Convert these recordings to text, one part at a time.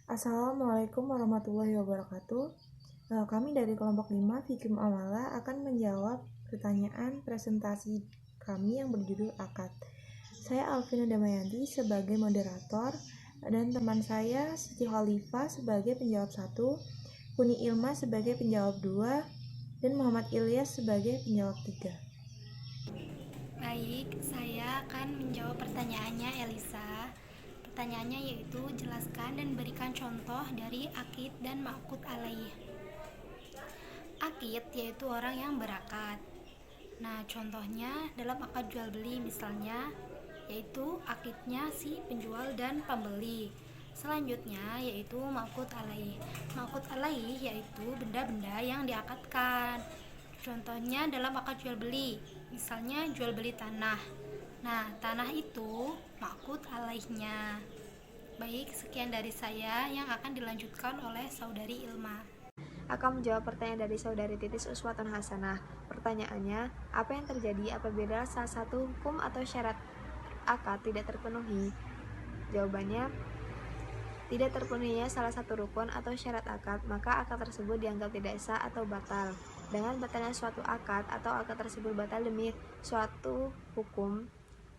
Assalamualaikum warahmatullahi wabarakatuh. Kami dari kelompok 5 Fikim Amala akan menjawab pertanyaan presentasi kami yang berjudul akad. Saya Alvina Damayanti sebagai moderator dan teman saya Siti Khalifah sebagai penjawab 1, Kuni Ilma sebagai penjawab 2, dan Muhammad Ilyas sebagai penjawab 3. Baik, saya akan menjawab pertanyaannya Elisa. Pertanyaannya yaitu jelaskan dan berikan contoh dari akid dan ma'qud alaih. Akid yaitu orang yang berakad. Nah, contohnya dalam akad jual beli misalnya yaitu akidnya si penjual dan pembeli. Selanjutnya yaitu ma'qud alaih. Ma'qud alaih yaitu benda-benda yang diakadkan. Contohnya dalam akad jual beli, misalnya jual beli tanah. Nah, tanah itu ma'qud alaihnya. Baik, sekian dari saya yang akan dilanjutkan oleh saudari Ilma. Akan menjawab pertanyaan dari saudari Titis Uswatun Hasanah. Pertanyaannya, apa yang terjadi apabila salah satu hukum atau syarat akad tidak terpenuhi? Jawabannya, tidak terpenuhinya salah satu rukun atau syarat akad, maka akad tersebut dianggap tidak sah atau batal. Dengan batalnya suatu akad atau akad tersebut batal demi suatu hukum,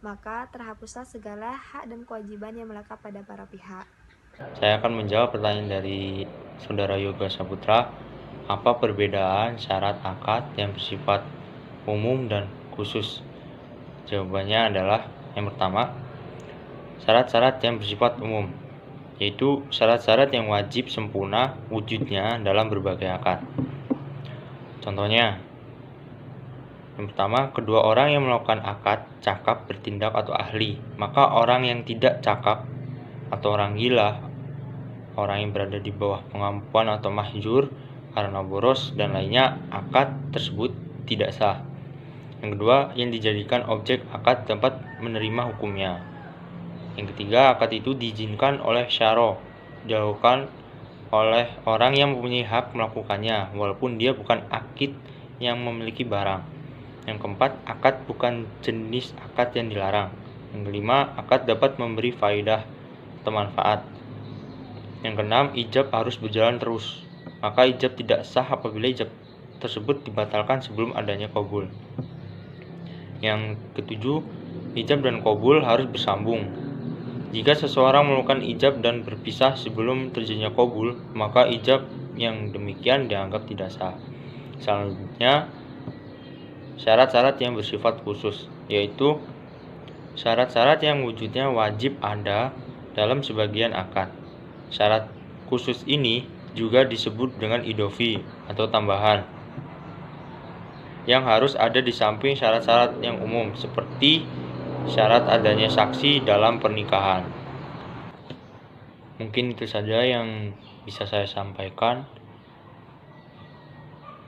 maka terhapuslah segala hak dan kewajiban yang melekat pada para pihak. Saya akan menjawab pertanyaan dari Saudara Yoga Saputra. Apa perbedaan syarat akad yang bersifat umum dan khusus? Jawabannya adalah yang pertama, syarat-syarat yang bersifat umum, yaitu syarat-syarat yang wajib sempurna wujudnya dalam berbagai akad. Contohnya, yang pertama, kedua orang yang melakukan akad cakap, bertindak, atau ahli. Maka orang yang tidak cakap atau orang gila, orang yang berada di bawah pengampuan atau mahjur karena boros dan lainnya, akad tersebut tidak sah. Yang kedua, yang dijadikan objek akad tempat menerima hukumnya. Yang ketiga, akad itu diizinkan oleh syara, dilakukan oleh orang yang mempunyai hak melakukannya walaupun dia bukan akid yang memiliki barang. Yang keempat, akad bukan jenis akad yang dilarang. Yang kelima, akad dapat memberi faedah atau manfaat. Yang keenam, ijab harus berjalan terus. Maka ijab tidak sah apabila ijab tersebut dibatalkan sebelum adanya qabul. Yang ketujuh, ijab dan qabul harus bersambung. Jika seseorang melakukan ijab dan berpisah sebelum terjadinya qabul, maka ijab yang demikian dianggap tidak sah. Selanjutnya, syarat-syarat yang bersifat khusus, yaitu syarat-syarat yang wujudnya wajib ada dalam sebagian akad. Syarat khusus ini juga disebut dengan idofi atau tambahan, yang harus ada di samping syarat-syarat yang umum, seperti syarat adanya saksi dalam pernikahan. Mungkin itu saja yang bisa saya sampaikan.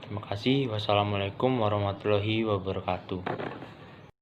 Terima kasih. Wassalamualaikum warahmatullahi wabarakatuh.